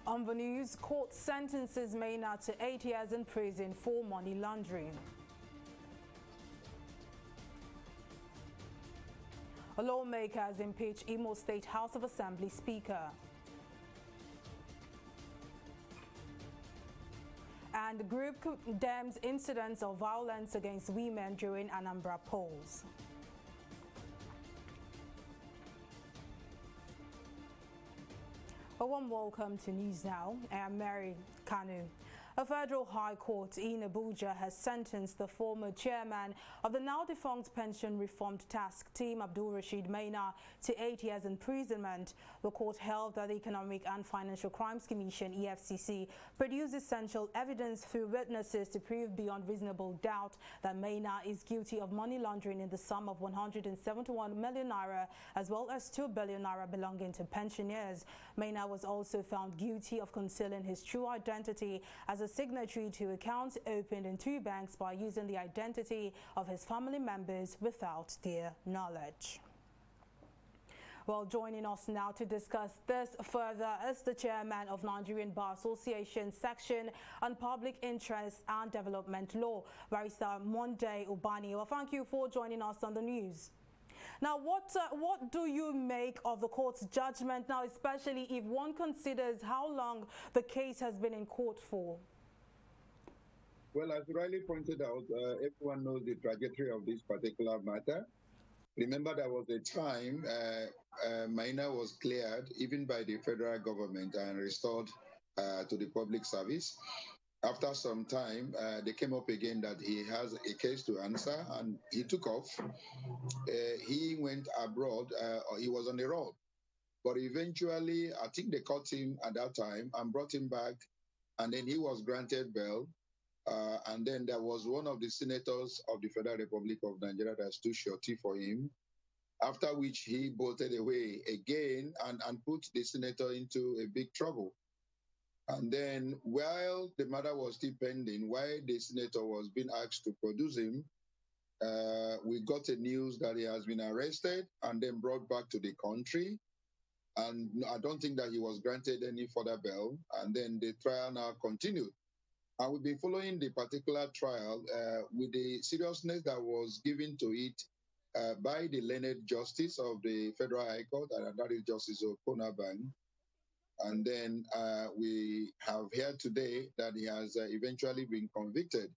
On the news, court sentences Maina to 8 years in prison for money laundering. Lawmakers impeach Imo State House of Assembly Speaker. And the group condemns incidents of violence against women during Anambra polls. A warm welcome to News Now. I am Mary Kanu. A federal high court in Abuja has sentenced the former chairman of the now-defunct pension reformed task team, Abdul Rashid Maina, to 8 years imprisonment. The court held that the Economic and Financial Crimes Commission, EFCC, produced essential evidence through witnesses to prove beyond reasonable doubt that Maina is guilty of money laundering in the sum of 171 million naira, as well as 2 billion naira belonging to pensioners. Maina was also found guilty of concealing his true identity as a signatory to accounts opened in 2 banks by using the identity of his family members without their knowledge. Well, joining us now to discuss this further is the chairman of Nigerian Bar Association Section on Public Interest and Development Law, Barrister Monday Ubani. Well, thank you for joining us on the news. Now, what do you make of the court's judgment now, especially if one considers how long the case has been in court for? Well, as rightly pointed out, everyone knows the trajectory of this particular matter. Remember, there was a time Maina was cleared even by the federal government and restored to the public service. After some time, they came up again that he has a case to answer, and he took off. He went abroad. He was on the road. But eventually, I think they caught him at that time and brought him back, and then he was granted bail. And then there was one of the senators of the Federal Republic of Nigeria that stood surety for him, after which he bolted away again and put the senator into a big trouble. And then while the matter was still pending, while the senator was being asked to produce him, we got a news that he has been arrested and then brought back to the country. And I don't think that he was granted any further bail. And then the trial now continued. And we've been following the particular trial with the seriousness that was given to it by the learned justice of the Federal High Court, and that is Justice Okonabang. And then we have heard today that he has eventually been convicted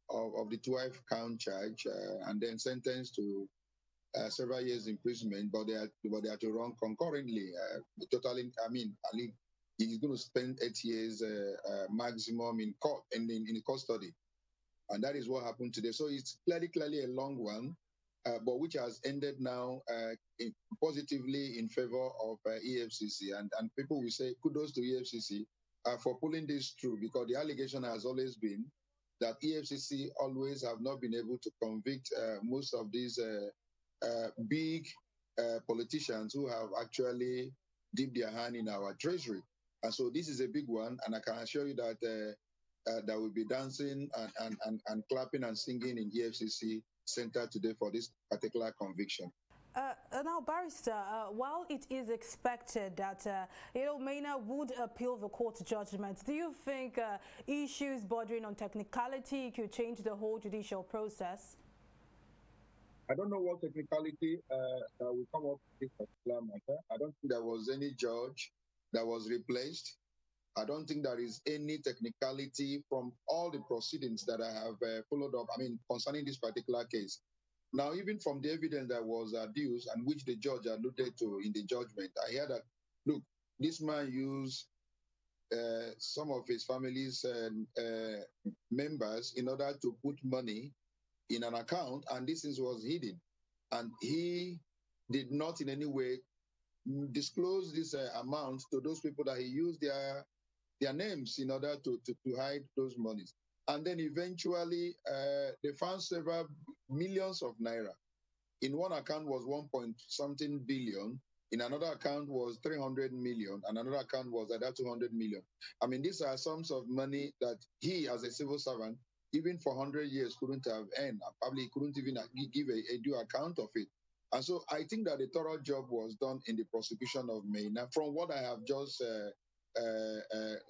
of the 12-count charge and then sentenced to several years imprisonment, but they are to run concurrently. Totally, I mean, he's going to spend 8 years maximum in court and in custody. And that is what happened today. So it's clearly a long one, but which has ended now positively in favor of EFCC. And people will say kudos to EFCC for pulling this through, because the allegation has always been that EFCC always have not been able to convict most of these big politicians who have actually dipped their hand in our treasury. And so this is a big one, and I can assure you that that will be dancing and clapping and singing in EFCC Center today for this particular conviction. Now, Barrister, while it is expected that Maina would appeal the court judgment, do you think issues bordering on technicality could change the whole judicial process? I don't know what technicality will come up with this particular matter. I don't think there was any judge that was replaced. I don't think there is any technicality from all the proceedings that I have followed up, concerning this particular case. Now, even from the evidence that was adduced and which the judge alluded to in the judgment, I hear that, look, this man used some of his family's members in order to put money in an account, and this was hidden. And he did not in any way disclose this amount to those people that he used their names in order to hide those monies. And then eventually they found several millions of naira. In one account was 1.something billion, in another account was 300 million, and another account was at 200 million. These are sums of money that he, as a civil servant, even for 100 years couldn't have earned. Probably couldn't even give a due account of it. And so I think that a thorough job was done in the prosecution of Maina. From what I have just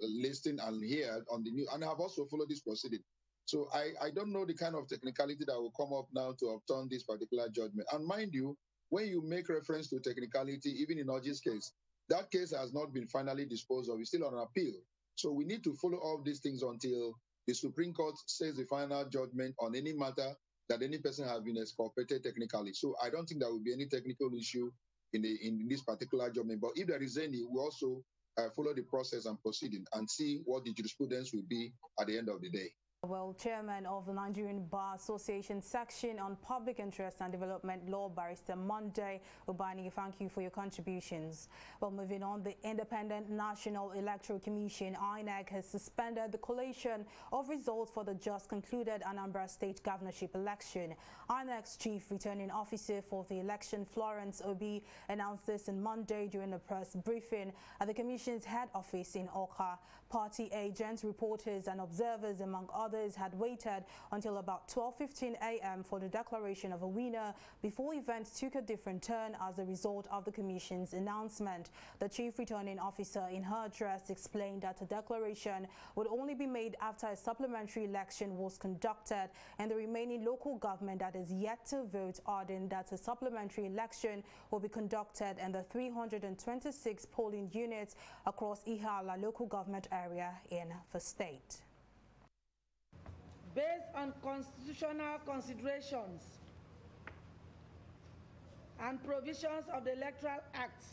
listened and heard on the news, and have also followed this proceeding. So I don't know the kind of technicality that will come up now to overturn this particular judgment. And mind you, when you make reference to technicality, even in Orji's case, that case has not been finally disposed of. It's still on appeal. So we need to follow all these things until the Supreme Court says the final judgment on any matter that any person has been exculpated technically. So I don't think there will be any technical issue in this particular judgment. But if there is any, we also follow the process and proceeding and see what the jurisprudence will be at the end of the day. Well, Chairman of the Nigerian Bar Association Section on Public Interest and Development Law, Barrister Monday Ubani, thank you for your contributions. Well, moving on, the Independent National Electoral Commission, INEC, has suspended the collation of results for the just concluded Anambra State governorship election. INEC's Chief Returning Officer for the election, Florence Obi, announced this on Monday during a press briefing at the Commission's head office in Awka. Party agents, reporters and observers, among others, had waited until about 12:15 a.m. for the declaration of a winner before events took a different turn as a result of the Commission's announcement. The Chief Returning Officer in her address explained that a declaration would only be made after a supplementary election was conducted and the remaining local government that is yet to vote, adding that a supplementary election will be conducted in the 326 polling units across Ihiala local government area in the state. Based on constitutional considerations and provisions of the Electoral Act,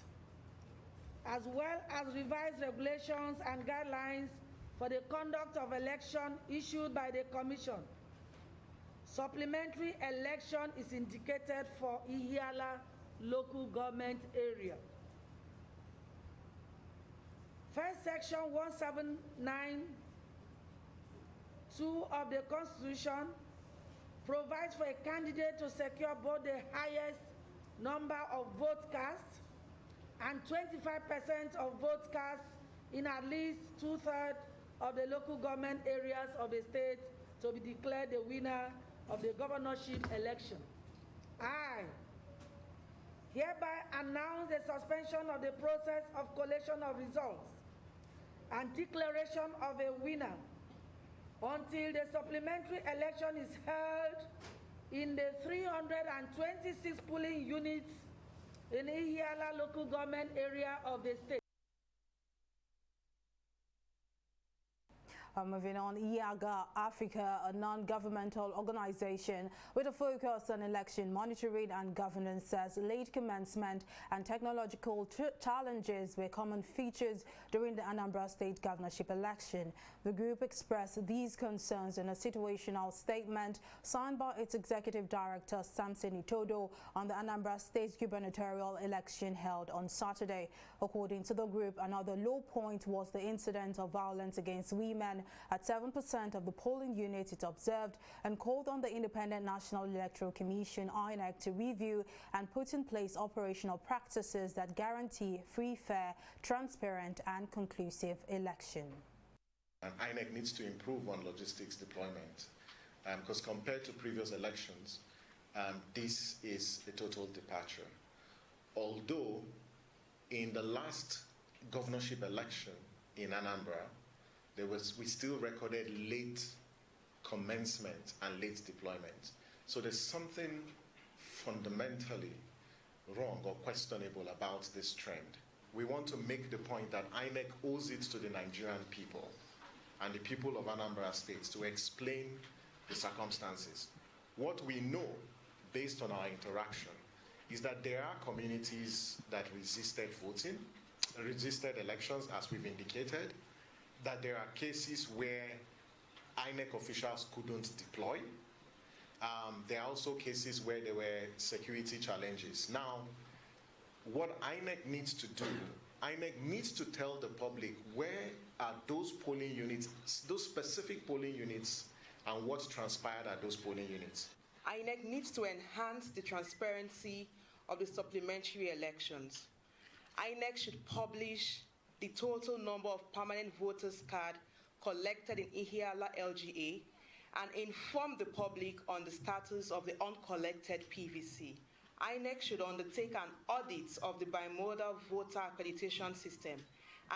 as well as revised regulations and guidelines for the conduct of election issued by the Commission, supplementary election is indicated for Ihiala local government area. First section 179(2) of the Constitution provides for a candidate to secure both the highest number of votes cast and 25% of votes cast in at least 2/3 of the local government areas of the state to be declared the winner of the governorship election. I hereby announce the suspension of the process of collation of results and declaration of a winner until the supplementary election is held in the 326 polling units in Ihiala local government area of the state. Moving on, IAGA Africa, a non-governmental organization with a focus on election monitoring and governance, says late commencement and technological challenges were common features during the Anambra State governorship election. The group expressed these concerns in a situational statement signed by its executive director, Samson Itodo, on the Anambra State gubernatorial election held on Saturday. According to the group, another low point was the incident of violence against women at 7% of the polling units it observed, and called on the Independent National Electoral Commission, INEC, to review and put in place operational practices that guarantee free, fair, transparent and conclusive election. And INEC needs to improve on logistics deployment because compared to previous elections, this is a total departure. Although in the last governorship election in Anambra, we still recorded late commencement and late deployment. So there's something fundamentally wrong or questionable about this trend. We want to make the point that INEC owes it to the Nigerian people and the people of Anambra State to explain the circumstances. What we know, based on our interaction, is that there are communities that resisted voting, resisted elections, as we've indicated, that there are cases where INEC officials couldn't deploy. There are also cases where there were security challenges. Now, what INEC needs to do, INEC needs to tell the public where are those polling units, those specific polling units, and what transpired at those polling units. INEC needs to enhance the transparency of the supplementary elections. INEC should publish the total number of permanent voters card collected in Ihiala LGA and inform the public on the status of the uncollected PVC. INEC should undertake an audit of the bimodal voter accreditation system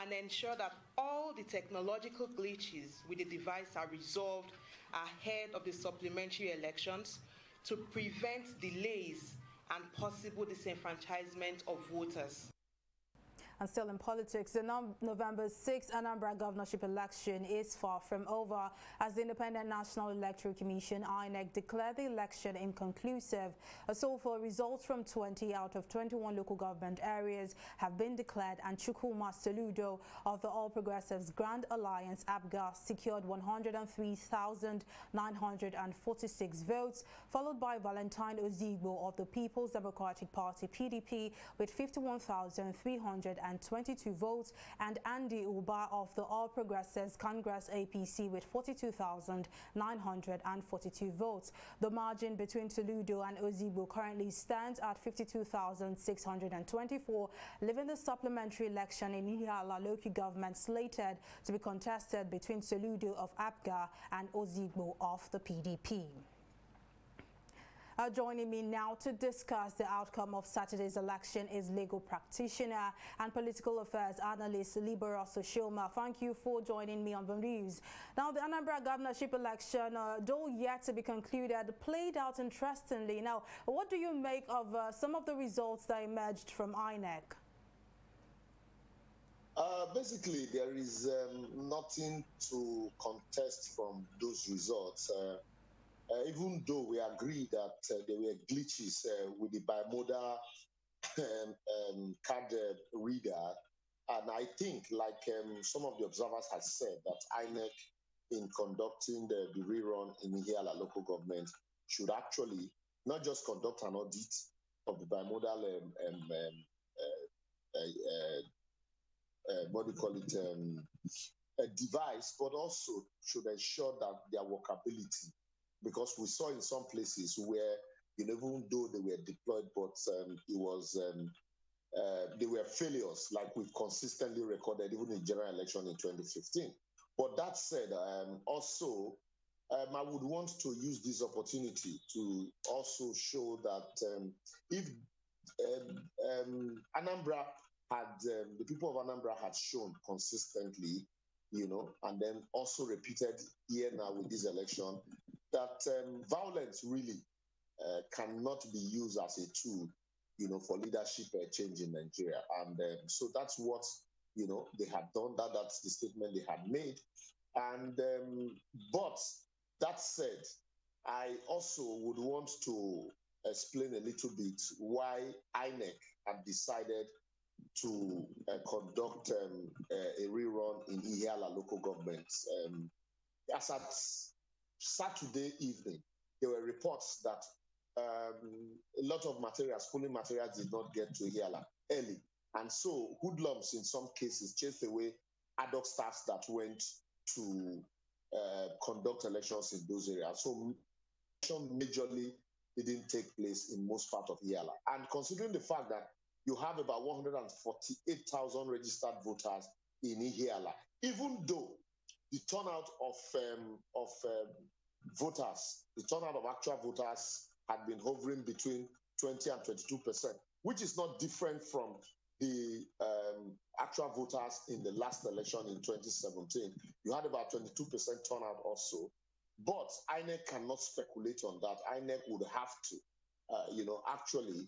and ensure that all the technological glitches with the device are resolved ahead of the supplementary elections to prevent delays and possible disenfranchisement of voters. And still in politics, the November 6th Anambra governorship election is far from over as the Independent National Electoral Commission (INEC) declared the election inconclusive. So far, results from 20 out of 21 local government areas have been declared, and Chukwuma Soludo of the All Progressives Grand Alliance (APGA) secured 103,946 votes, followed by Valentine Ozigbo of the People's Democratic Party (PDP) with 51,322 votes, and Andy Uba of the All Progressives Congress (APC) with 42,942 votes. The margin between Soludo and Ozigbo currently stands at 52,624, leaving the supplementary election in Ihiala local government slated to be contested between Soludo of APGA and Ozigbo of the PDP. Joining me now to discuss the outcome of Saturday's election is legal practitioner and political affairs analyst Liberato Shoma. Thank you for joining me on the news. Now, the Anambra governorship election, though yet to be concluded, played out interestingly. Now, what do you make of some of the results that emerged from INEC? Basically, there is nothing to contest from those results. Even though we agree that there were glitches with the bimodal card reader, and I think, like some of the observers have said, that INEC, in conducting the rerun in Ihiala local government, should actually not just conduct an audit of the bimodal what do you call it, a device, but also should ensure that their workability. Because we saw in some places where, even though they were deployed, but they were failures, like we've consistently recorded even in general election in 2015. But that said, also, I would want to use this opportunity to also show that if Anambra had, the people of Anambra had shown consistently, and then also repeated here now with this election, that violence really cannot be used as a tool, for leadership change in Nigeria. And so that's what, they had done. That's the statement they had made. And but that said, I also would want to explain a little bit why INEC had decided to conduct a rerun in Ihiala local governments. As at Saturday evening, there were reports that a lot of materials, polling materials, did not get to Ihiala early. And so hoodlums in some cases chased away ad hoc staffs that went to conduct elections in those areas. So election majorly didn't take place in most part of Ihiala. And considering the fact that you have about 148,000 registered voters in Ihiala, even though the turnout of voters, the turnout of actual voters had been hovering between 20 and 22%, which is not different from the actual voters in the last election in 2017. You had about 22% turnout also, but INEC cannot speculate on that. INEC would have to, actually,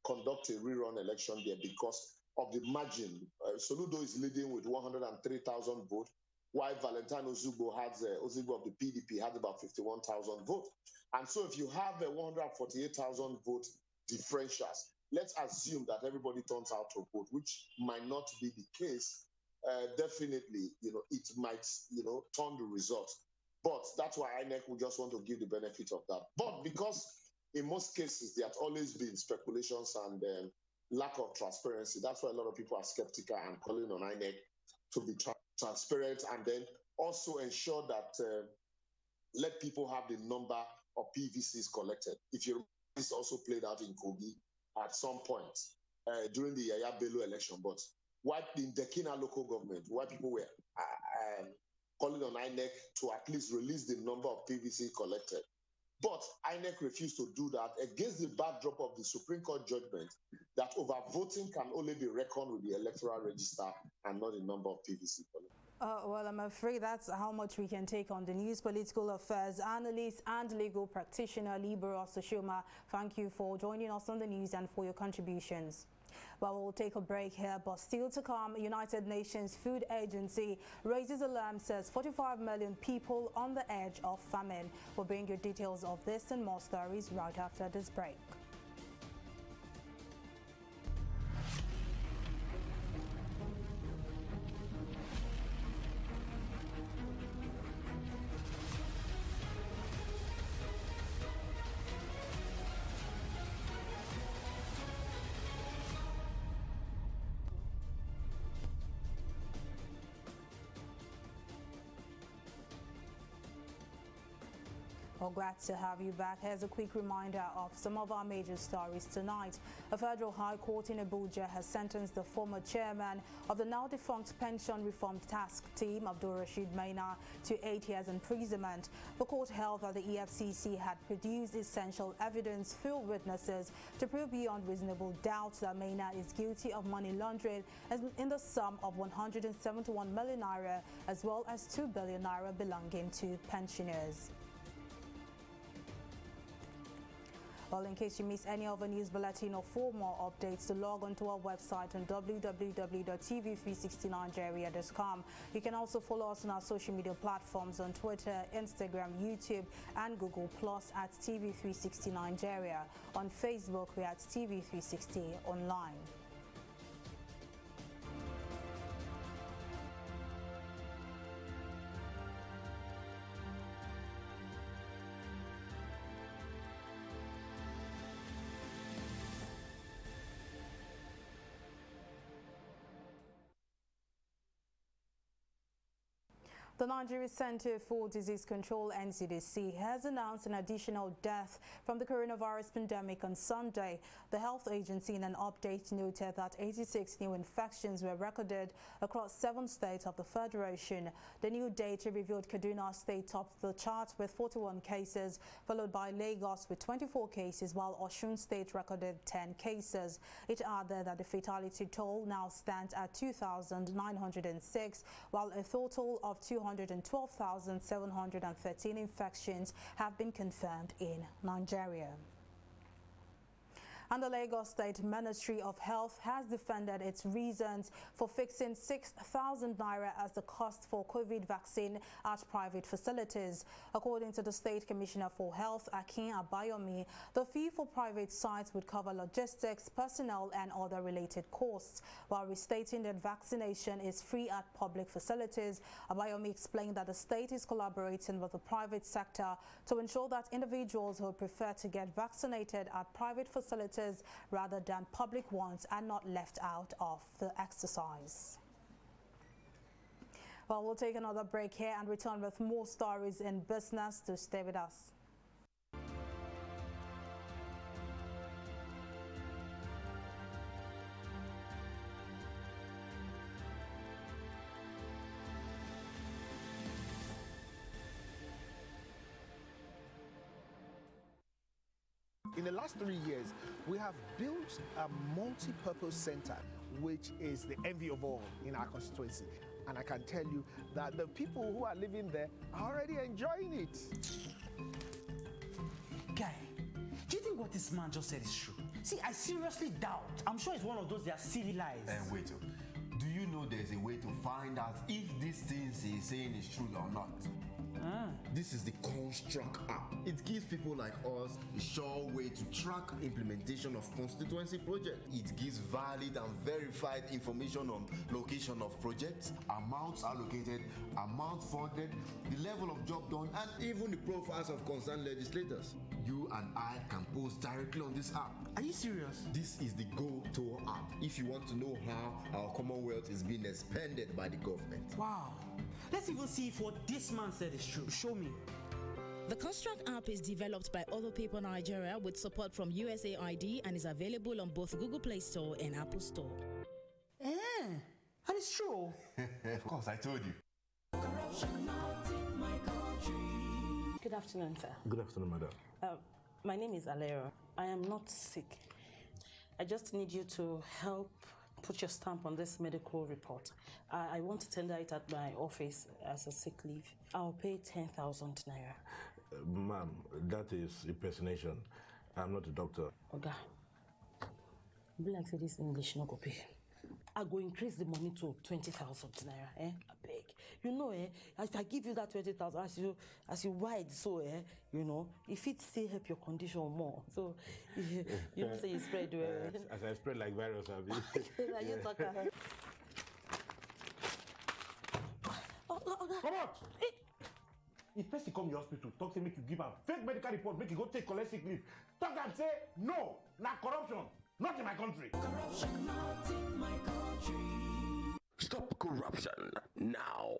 conduct a rerun election there because of the margin. Soludo is leading with 103,000 votes, while Valentine Ozigbo of the PDP has about 51,000 votes. And so if you have 148,000 vote differentials, let's assume that everybody turns out to vote, which might not be the case. Definitely, it might, turn the results. But that's why INEC would just want to give the benefit of that. But because in most cases, there has always been speculations and lack of transparency, that's why a lot of people are skeptical and calling on INEC to be transparent, and then also ensure that let people have the number of PVCs collected. If you remember, this also played out in Kogi at some point during the Yaya Bello election, but why in Dekina local government, why people were calling on INEC to at least release the number of PVC collected. But INEC refused to do that against the backdrop of the Supreme Court judgment that overvoting can only be reckoned with the electoral register and not the number of PVC. Well, I'm afraid that's how much we can take on the news. Political affairs analyst and legal practitioner Libero Soshoma, thank you for joining us on the news and for your contributions. Well, we'll take a break here, but still to come, United Nations Food Agency raises alarm, says 45 million people on the edge of famine. We'll bring you details of this and more stories right after this break. Well, glad to have you back. Here's a quick reminder of some of our major stories tonight. A federal high court in Abuja has sentenced the former chairman of the now defunct pension reform task team, Abdul-Rashid Maina, to 8 years imprisonment. The court held that the EFCC had produced essential evidence through witnesses to prove beyond reasonable doubt that Maina is guilty of money laundering in the sum of 171 million naira, as well as 2 billion naira belonging to pensioners. Well, in case you miss any of the news bulletin or for more updates, to log on to our website on www.tv360nigeria.com. You can also follow us on our social media platforms on Twitter, Instagram, YouTube, and Google Plus at TV360 Nigeria. On Facebook, we're at TV360 Online. The Nigeria Center for Disease Control, NCDC, has announced an additional death from the coronavirus pandemic on Sunday. The health agency in an update noted that 86 new infections were recorded across 7 states of the Federation. The new data revealed Kaduna State topped the chart with 41 cases, followed by Lagos with 24 cases, while Osun State recorded 10 cases. It added that the fatality toll now stands at 2,906, while a total of 212,713 infections have been confirmed in Nigeria. And the Lagos State Ministry of Health has defended its reasons for fixing 6,000 naira as the cost for COVID vaccine at private facilities. According to the State Commissioner for Health, Akin Abayomi, the fee for private sites would cover logistics, personnel, and other related costs. While restating that vaccination is free at public facilities, Abayomi explained that the state is collaborating with the private sector to ensure that individuals who prefer to get vaccinated at private facilities rather than public ones are not left out of the exercise. Well, we'll take another break here and return with more stories in business. To stay with us. In the last 3 years, we have built a multi-purpose center, which is the envy of all in our constituency. And I can tell you that the people who are living there are already enjoying it. Guy, do you think what this man just said is true? See, I seriously doubt. I'm sure it's one of those their silly lies. And wait, do you know there's a way to find out if these things he's saying is true or not? This is the Construct app. It gives people like us a sure way to track implementation of constituency projects. It gives valid and verified information on location of projects, amounts allocated, amount funded, the level of job done, and even the profiles of concerned legislators. You and I can post directly on this app. Are you serious? This is the Go-To app if you want to know how our Commonwealth is being expanded by the government. Wow. Let's even see if what this man said is true. Show me. The Construct app is developed by Other People Nigeria with support from USAID and is available on both Google Play Store and Apple Store. And it's true. Of course, I told you. Corruption not in my country. Good afternoon, sir. Good afternoon, madam. My name is Alera. I am not sick. I just need you to help put your stamp on this medical report. I want to tender it at my office as a sick leave. I'll pay 10,000 naira. Ma'am, that is impersonation. I'm not a doctor. Oga, be like say this English no go pay. I go increase the money to 20,000 naira. I beg. You know, if I give you that 20,000, as you ride, so if it still help your condition more. So you know, say you spread well. As I spread like virus, I'll be. You talk. Come out! If person come your hospital, talk say make you give am fake medical report, make you go take collect sick leave. Talk and say no, na corruption, not in my country. Corruption not in my country. Stop corruption now.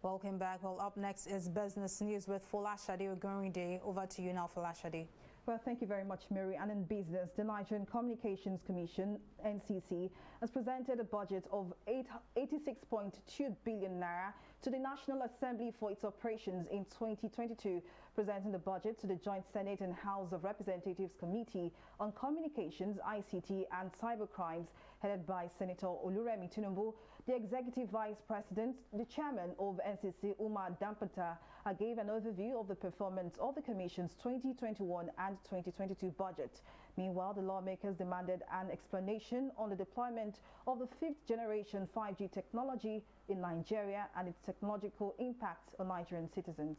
Welcome back. Well, up next is business news with Folashade Ogorinde. Over to you now, Folashade. Well, thank you very much, Mary. And in business, the Nigerian Communications Commission, NCC, has presented a budget of 86.2 billion naira to the National Assembly for its operations in 2022, presenting the budget to the Joint Senate and House of Representatives Committee on Communications, ICT and Cybercrimes, headed by Senator Oluremi Tinubu. The Executive Vice President, the Chairman of NCC, Umar Dampata, gave an overview of the performance of the Commission's 2021 and 2022 budget. Meanwhile, the lawmakers demanded an explanation on the deployment of the fifth-generation 5G technology in Nigeria and its technological impact on Nigerian citizens.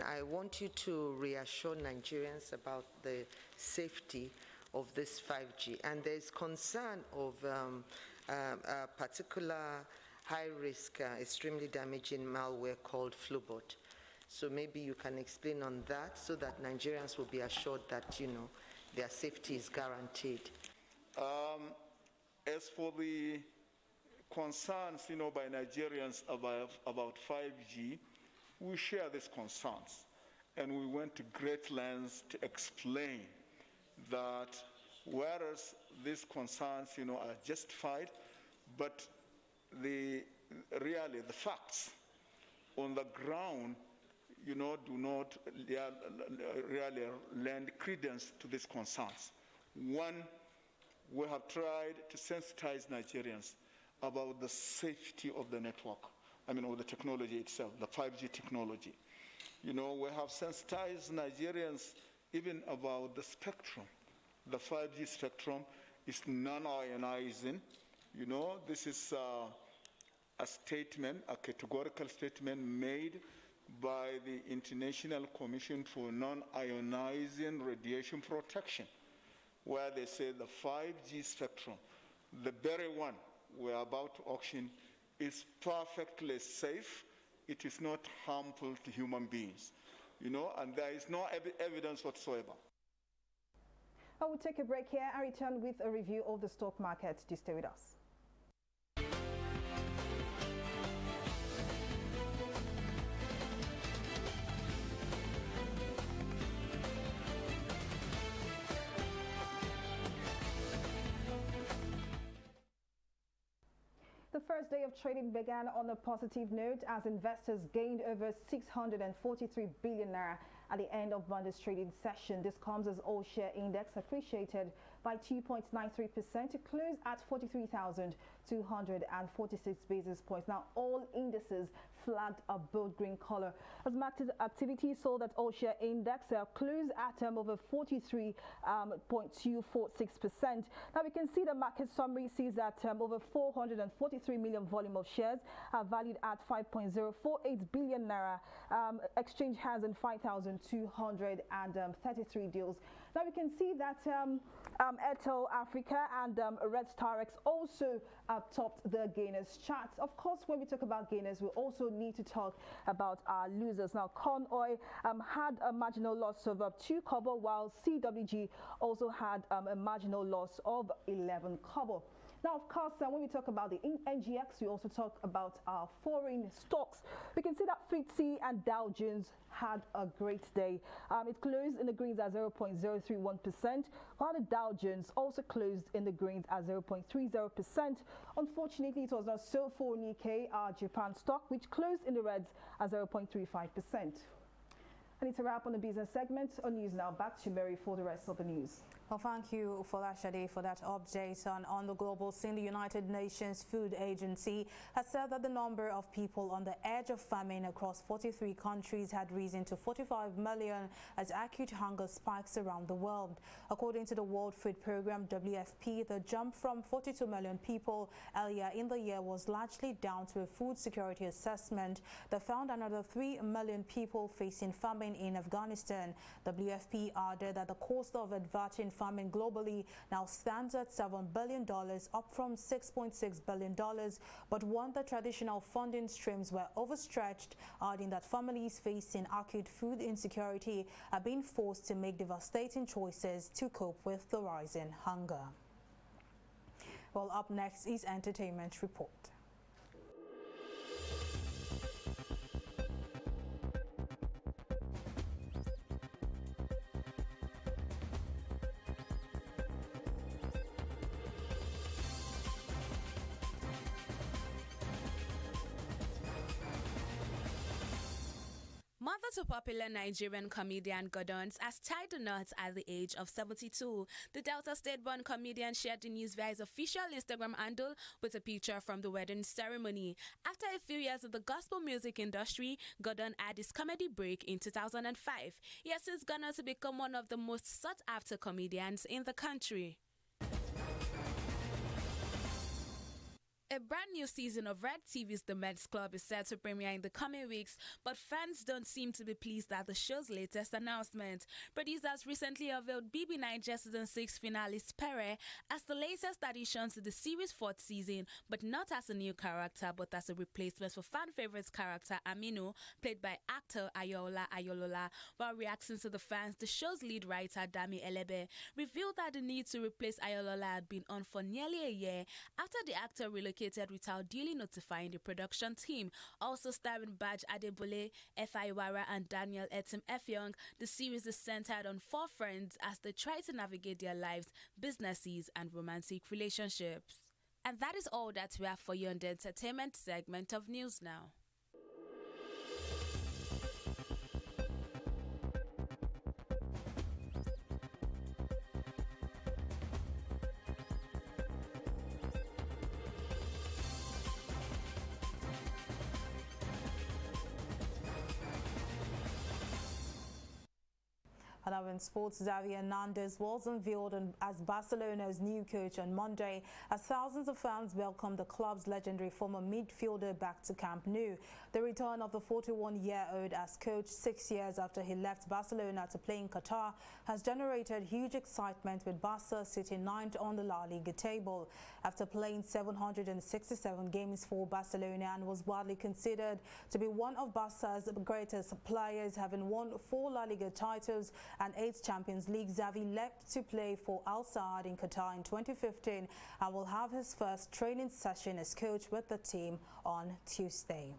I want you to reassure Nigerians about the safety of this 5G, and there is concern of a particular high-risk, extremely damaging malware called Flubot. So maybe you can explain on that so that Nigerians will be assured that, their safety is guaranteed. As for the concerns, by Nigerians about 5G, we share these concerns. And we went to great lengths to explain that whereas these concerns, are justified, but the facts on the ground, do not really lend credence to these concerns. One, we have tried to sensitize Nigerians about the safety of the network, of the technology itself, the 5G technology. We have sensitized Nigerians even about the spectrum. The 5G spectrum is non-ionizing. This is a statement, a categorical statement made by the International Commission for Non-Ionizing Radiation Protection, where they say the 5G spectrum, the very one we're about to auction, is perfectly safe. It is not harmful to human beings, and there is no evidence whatsoever. I will take a break here and return with a review of the stock market. Do stay with us. The first day of trading began on a positive note as investors gained over 643 billion naira at the end of Monday's trading session. This comes as all-share index appreciated by 2.93% to close at 43,246 basis points. Now, all indices flagged a bold green color as market activity saw that all-share index closed at over 43.246%. Now, we can see the market summary sees that over 443 million volume of shares are valued at 5.048 billion naira. Exchange hands in 5,233 deals. Now, we can see that Airtel Africa and Red Starex also topped the gainers charts. Of course, when we talk about gainers, we also need to talk about our losers. Now, Corn Oil had a marginal loss of 2 kobo, while CWG also had a marginal loss of 11 kobo. Now, of course, when we talk about the NGX, we also talk about our foreign stocks. We can see that FTSE and Dow Jones had a great day. It closed in the greens at 0.031%, while the Dow Jones also closed in the greens at 0.30%. Unfortunately, it was not so for Nikkei, our Japan stock, which closed in the reds at 0.35%. And it's a wrap on the business segment. On news now, back to Mary for the rest of the news. Well, thank you, Folashade, for that update on the global scene. The United Nations Food Agency has said that the number of people on the edge of famine across 43 countries had risen to 45 million as acute hunger spikes around the world. According to the World Food Programme, WFP, the jump from 42 million people earlier in the year was largely down to a food security assessment that found another 3 million people facing famine in Afghanistan. WFP added that the cost of averting famine globally now stands at $7 billion, up from $6.6 billion, but warned that traditional funding streams were overstretched, adding that families facing acute food insecurity are being forced to make devastating choices to cope with the rising hunger. Well, up next is Entertainment Report. Mother to popular Nigerian comedian Gordons has tied the knot at the age of 72. The Delta State-born comedian shared the news via his official Instagram handle with a picture from the wedding ceremony. After a few years in the gospel music industry, Gordon had his comedy break in 2005. He has since gone on to become one of the most sought-after comedians in the country. A brand new season of Red TV's The Men's Club is set to premiere in the coming weeks, but fans don't seem to be pleased at the show's latest announcement. Producers recently unveiled BB9 Season 6 finalist Pere as the latest addition to the series' 4th season, but not as a new character, but as a replacement for fan-favorite character Aminu, played by actor Ayola Ayolola. While reacting to the fans, the show's lead writer Dami Elebe revealed that the need to replace Ayolola had been on for nearly a year after the actor relocated without duly notifying the production team. Also starring Baj Adebole, Efa Iwara and Daniel Etim Efyong, the series is centered on 4 friends as they try to navigate their lives, businesses and romantic relationships. And that is all that we have for you on the entertainment segment of News Now. And in sports, Xavi Hernandez was unveiled as Barcelona's new coach on Monday as thousands of fans welcomed the club's legendary former midfielder back to Camp Nou. The return of the 41-year-old as coach 6 years after he left Barcelona to play in Qatar has generated huge excitement, with Barca sitting 9th on the La Liga table. After playing 767 games for Barcelona and was widely considered to be one of Barca's greatest players, having won 4 La Liga titles and 8 Champions League, Xavi left to play for Al Saad in Qatar in 2015 and will have his first training session as coach with the team on Tuesday.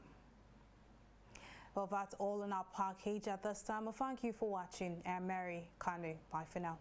Well, that's all in our package at this time. Well, thank you for watching. I'm Mary Kanu. Bye for now.